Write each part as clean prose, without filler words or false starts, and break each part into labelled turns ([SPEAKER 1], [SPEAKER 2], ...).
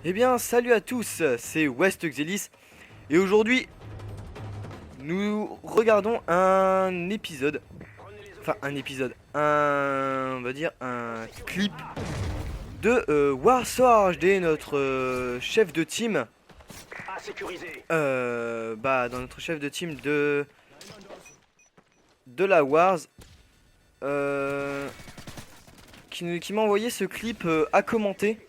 [SPEAKER 1] Eh bien, salut à tous, c'est West Xelis et aujourd'hui nous regardons un épisode, on va dire un clip de Warsaw HD, notre chef de team, dans notre chef de team de la Wars, euh, qui m'a envoyé ce clip à commenter.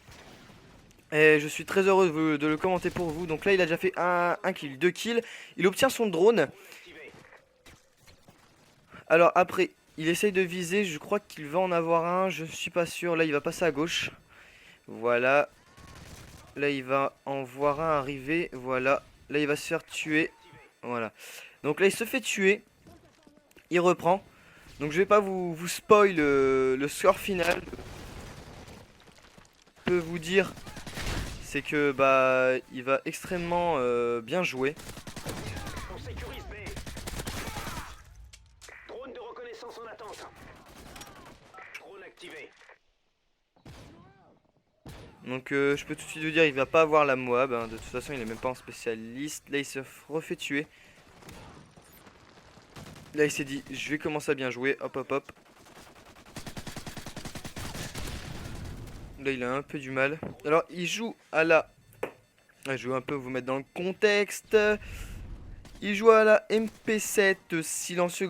[SPEAKER 1] Et je suis très heureux de le commenter pour vous. Donc là, il a déjà fait un kill, 2 kills. Il obtient son drone. Alors après, il essaye de viser. Je crois qu'il va en avoir un. Je ne suis pas sûr. Là, il va passer à gauche. Voilà. Là, il va en voir un arriver. Voilà. Là, il va se faire tuer. Voilà. Donc là, il se fait tuer. Il reprend. Donc je vais pas vous spoil le score final. Je peux vous dire, c'est que bah il va extrêmement bien jouer.
[SPEAKER 2] On sécurise B. Drone de reconnaissance en attente. Drone activé.
[SPEAKER 1] Donc je peux tout de suite vous dire, il va pas avoir la Moab, hein. De toute façon il est même pas en spécialiste. Là il se refait tuer. Là il s'est dit, je vais commencer à bien jouer, hop hop hop. Là il a un peu du mal. Alors il joue à la... Je vais un peu vous mettre dans le contexte. Il joue à la MP7, silencieux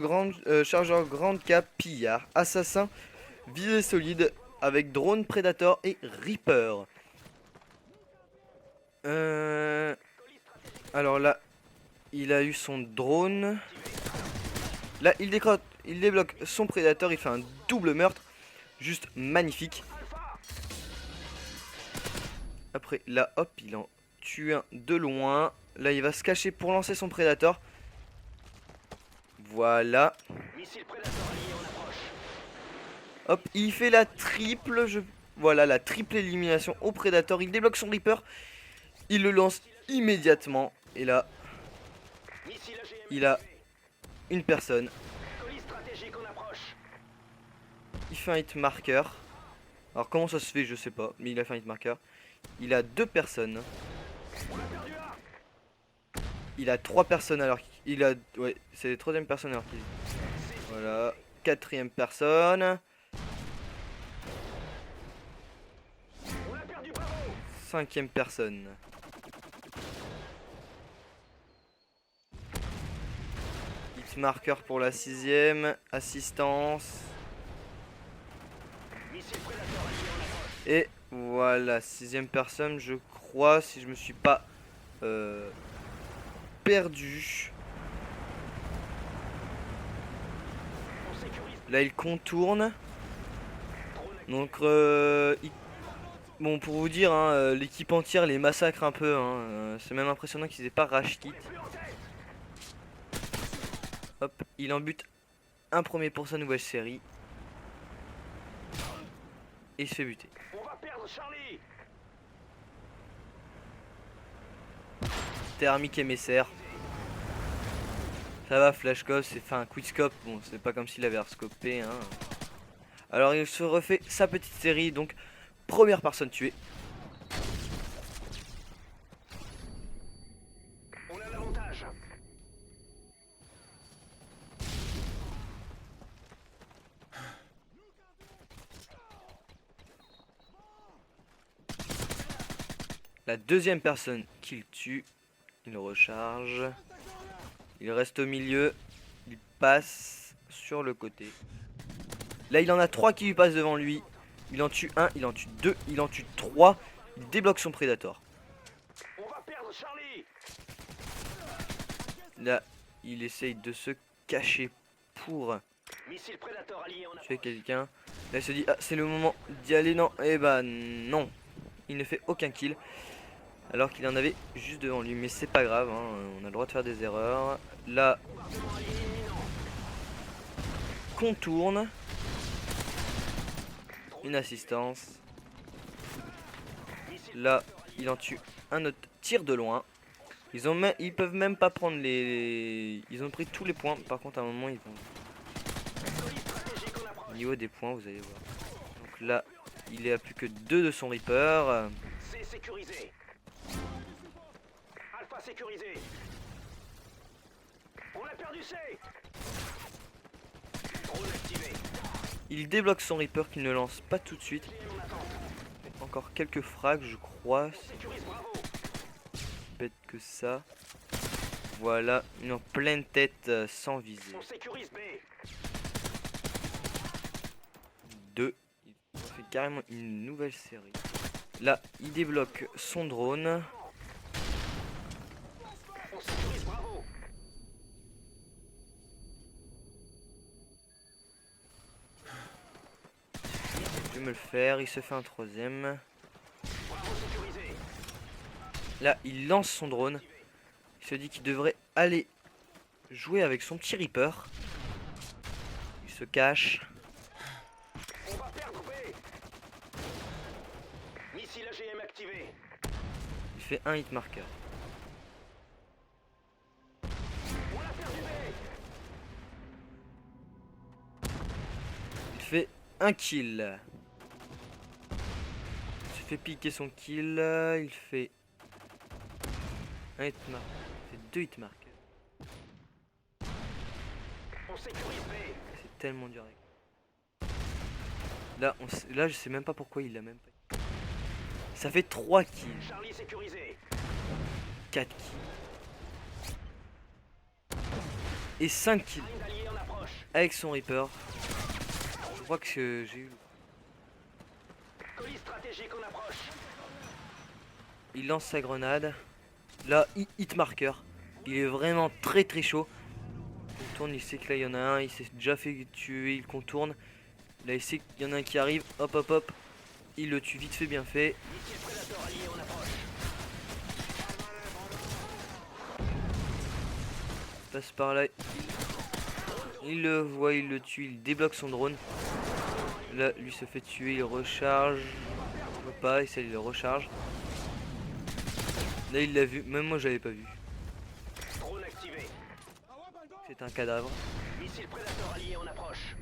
[SPEAKER 1] chargeur grande cap, pillard, assassin, visée solide, avec drone, Predator et Reaper. Alors là, il a eu son drone. Là, il débloque son Predator, il fait un double meurtre. Juste magnifique. Après, là, hop, il en tue un de loin. Là, il va se cacher pour lancer son Predator. Voilà.
[SPEAKER 2] Missile Predator allié en approche.
[SPEAKER 1] Hop, il fait la triple. Voilà, la triple élimination au Predator. Il débloque son Reaper. Il le lance immédiatement. Et là,
[SPEAKER 2] Missile AGM
[SPEAKER 1] il a
[SPEAKER 2] activé.
[SPEAKER 1] une personne.
[SPEAKER 2] Colis stratégique en approche.
[SPEAKER 1] Il fait un hit marker. Alors comment ça se fait, je sais pas, mais il a fait un hit marker. Il a deux personnes.
[SPEAKER 2] On a perdu un.
[SPEAKER 1] Il a trois personnes alors qu'il a... Ouais, c'est la troisième personne alors qu'il... Voilà. Quatrième personne.
[SPEAKER 2] On a perdu Bravo.
[SPEAKER 1] Cinquième personne. Hit marker pour la sixième. Assistance.
[SPEAKER 2] Missile Predator allié en approche.
[SPEAKER 1] Et voilà, sixième personne, je crois, si je me suis pas perdu.
[SPEAKER 2] On sécurise.
[SPEAKER 1] Là, il contourne.
[SPEAKER 2] Drone activé.
[SPEAKER 1] Donc, bon, pour vous dire, hein, l'équipe entière les massacre un peu. Hein, c'est même impressionnant qu'ils aient pas rage kit.
[SPEAKER 2] Plus en tête.
[SPEAKER 1] Hop, il en bute un premier pour sa nouvelle série. Et il se fait buter.
[SPEAKER 2] On va perdre Charlie.
[SPEAKER 1] Thermique émissaire. Ça va, flashscope, c'est enfin un quickscope. Bon, c'est pas comme s'il avait rescopé. Hein. Alors, il se refait sa petite série. Donc, première personne tuée.
[SPEAKER 2] On a l'avantage.
[SPEAKER 1] La deuxième personne qu'il tue, il recharge. Il reste au milieu. Il passe sur le côté. Là, il en a trois qui lui passent devant lui. Il en tue un, il en tue deux, il en tue trois. Il débloque son Predator.
[SPEAKER 2] On va perdre Charlie.
[SPEAKER 1] Là, il essaye de se cacher pour
[SPEAKER 2] Missile Predator allié en
[SPEAKER 1] tuer
[SPEAKER 2] approche.
[SPEAKER 1] quelqu'un. Là, il se dit, ah, c'est le moment d'y aller. Non, eh bah non. Il ne fait aucun kill. Alors qu'il en avait juste devant lui. Mais c'est pas grave, hein, on a le droit de faire des erreurs. Là, contourne. Une assistance. Là, il en tue un autre. Tire de loin. Ils peuvent même pas prendre les... Ils ont pris tous les points. Par contre, à un moment, ils vont...
[SPEAKER 2] Colis stratégique en approche.
[SPEAKER 1] Au niveau des points, vous allez voir. Donc là, il est à plus que 2 de son Reaper.
[SPEAKER 2] CC sécurisé. Alpha sécurisé. On a perdu C. Drone activé.
[SPEAKER 1] Il débloque son Reaper qu'il ne lance pas tout de suite.
[SPEAKER 2] GM en attente.
[SPEAKER 1] Encore quelques frags, je crois.
[SPEAKER 2] On sécurise Bravo.
[SPEAKER 1] Bête que ça. Voilà, une en pleine tête sans viser.
[SPEAKER 2] On sécurise B.
[SPEAKER 1] 2. Il fait carrément une nouvelle série. Là, il débloque son drone.
[SPEAKER 2] On sécurise Bravo.
[SPEAKER 1] Je vais me le faire. Il se fait un troisième.
[SPEAKER 2] Bravo sécurisé.
[SPEAKER 1] Là, il lance son drone. Il se dit qu'il devrait aller jouer avec son petit Reaper. Il se cache.
[SPEAKER 2] On va perdre B. Missile AGM activé.
[SPEAKER 1] Il fait un hit marker.
[SPEAKER 2] On a perdu B.
[SPEAKER 1] Il fait un kill. Il se fait piquer son kill. Il fait un hit marker. Il fait deux hit markers.
[SPEAKER 2] On sécurise B.
[SPEAKER 1] C'est tellement dur. Là, là, je sais même pas pourquoi il l'a même pas. Ça fait 3 kills.
[SPEAKER 2] Charlie sécurisé.
[SPEAKER 1] 4 kills. Et 5 kills.
[SPEAKER 2] Ligne d'alliés en approche.
[SPEAKER 1] Avec son Reaper. Je crois que j'ai eu.
[SPEAKER 2] Colis stratégique en approche.
[SPEAKER 1] Il lance sa grenade. Là, hit marker. Il est vraiment très très chaud. Il tourne, il sait que là il y en a un. Il s'est déjà fait tuer, il contourne. Là, il sait qu'il y en a un qui arrive. Hop hop hop. Il le tue vite fait, bien fait.
[SPEAKER 2] Missile prédateur allié en approche.
[SPEAKER 1] Il passe par là. Il le voit, il le tue, il débloque son drone. Là, lui se fait tuer, il recharge. Je vois pas, et ça il le recharge. Là, il l'a vu, même moi j'avais pas vu.
[SPEAKER 2] Drone activé.
[SPEAKER 1] C'est un cadavre.
[SPEAKER 2] Missile prédateur allié en approche.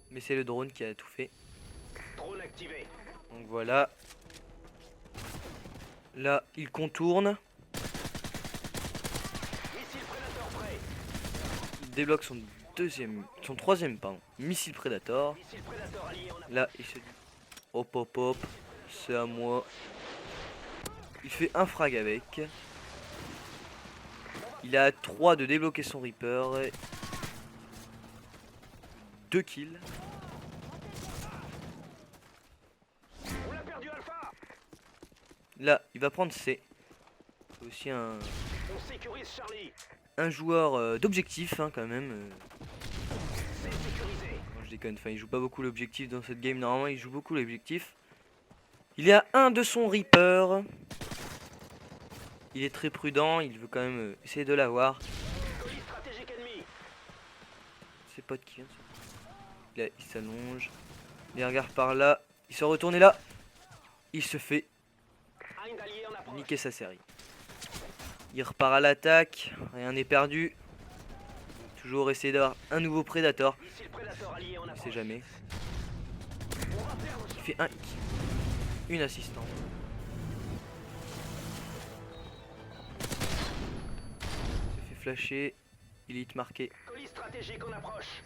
[SPEAKER 1] Mais c'est le drone qui a tout fait.
[SPEAKER 2] Drone activé.
[SPEAKER 1] Donc voilà. Là, il contourne.
[SPEAKER 2] Missile prédateur prêt.
[SPEAKER 1] Il débloque son troisième missile Predator.
[SPEAKER 2] Missile prédateur allié en approche.
[SPEAKER 1] Là, il se dit hop hop hop, c'est à moi. Il fait un frag avec. Il a 3 de débloquer son Reaper. 2 kills.
[SPEAKER 2] On a perdu Alpha.
[SPEAKER 1] Là, il va prendre C. C'est aussi
[SPEAKER 2] On sécurise Charlie.
[SPEAKER 1] un joueur d'objectif hein, quand même.
[SPEAKER 2] C'est sécurisé.
[SPEAKER 1] Non, je déconne, enfin il joue pas beaucoup l'objectif dans cette game. Normalement il joue beaucoup l'objectif. Il y a un de son Reaper. Il est très prudent, il veut quand même essayer de l'avoir.
[SPEAKER 2] Colis stratégique ennemi.
[SPEAKER 1] Ses potes qui viennent. Là, il s'allonge. Il regarde par là. Il se retourne là. Il se fait
[SPEAKER 2] Hind allié en approche.
[SPEAKER 1] niquer sa série. Il repart à l'attaque. Rien n'est perdu. Toujours essayer d'avoir un nouveau Predator.
[SPEAKER 2] Missile prédateur allié en
[SPEAKER 1] On
[SPEAKER 2] approche.
[SPEAKER 1] sait jamais.
[SPEAKER 2] On va perdre.
[SPEAKER 1] Il fait un hit. Une assistante. Il se fait flasher. Il est hit marqué.
[SPEAKER 2] Colis stratégique en approche.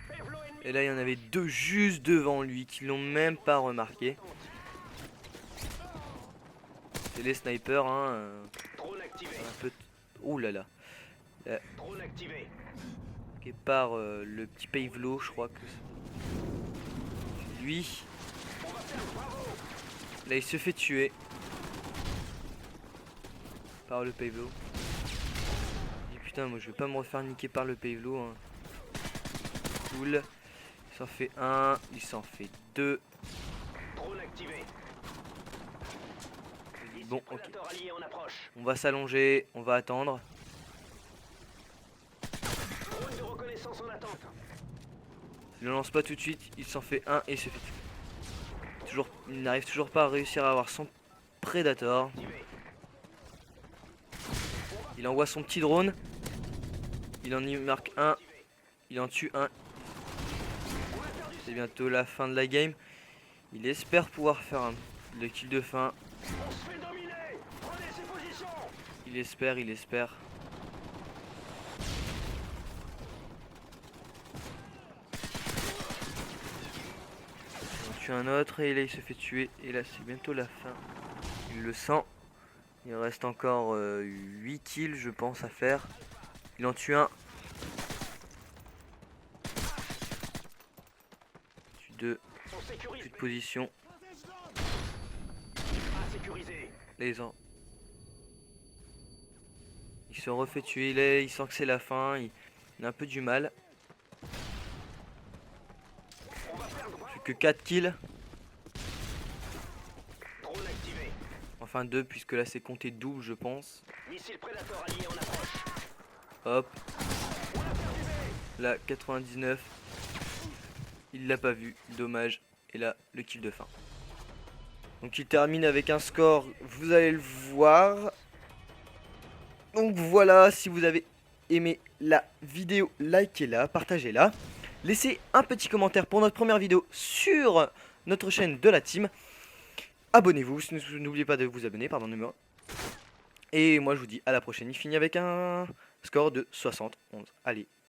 [SPEAKER 2] Pevlo ennemi.
[SPEAKER 1] Et là il y en avait 2 juste devant lui qui l'ont même pas remarqué. C'est les snipers hein.
[SPEAKER 2] Drone activé.
[SPEAKER 1] Un peu. Ouh là là.
[SPEAKER 2] Drone activé.
[SPEAKER 1] Qui est par le petit Pavelo, je crois que c'est lui.
[SPEAKER 2] On va perdre Bravo.
[SPEAKER 1] Là il se fait tuer par le Pavelo. Et putain moi je vais pas me refaire niquer par le Pavelo hein. Cool. Il s'en fait un, il s'en fait 2.
[SPEAKER 2] Drone activé.
[SPEAKER 1] Bon ok.
[SPEAKER 2] Prédateur allié en approche.
[SPEAKER 1] On va s'allonger, on va attendre.
[SPEAKER 2] Drone de reconnaissance en attente.
[SPEAKER 1] Il ne lance pas tout de suite, il s'en fait un et il se fait tuer. Il n'arrive toujours pas à réussir à avoir son Predator.
[SPEAKER 2] Activé.
[SPEAKER 1] Il envoie son petit drone. Il en y marque un. Il en tue un. C'est bientôt la fin de la game. Il espère pouvoir faire le kill de fin.
[SPEAKER 2] On se fait dominer. Prenez ces positions.
[SPEAKER 1] Il espère, il espère. On tue un autre et là il se fait tuer. Et là c'est bientôt la fin. Il le sent. Il reste encore 8 kills je pense à faire. Il en tue un. Il tue deux.
[SPEAKER 2] On sécurise.
[SPEAKER 1] Plus de position.
[SPEAKER 2] À sécuriser.
[SPEAKER 1] Les ans. Il se refait tuer. Il sent que c'est la fin. Il a un peu du mal.
[SPEAKER 2] On va perdre.
[SPEAKER 1] Plus que 4 kills.
[SPEAKER 2] Drone activé.
[SPEAKER 1] Enfin 2 puisque là c'est compté double je pense.
[SPEAKER 2] Missile prédateur allié en approche.
[SPEAKER 1] Hop. Là 99. Il l'a pas vu. Dommage. Et là le kill de fin. Donc il termine avec un score. Vous allez le voir. Donc voilà. Si vous avez aimé la vidéo, likez-la. Partagez-la. Laissez un petit commentaire pour notre première vidéo sur notre chaîne de la team. Abonnez-vous, n'oubliez pas de vous abonner, pardon, numéro. Et moi je vous dis à la prochaine, il finit avec un score de 71. Allez,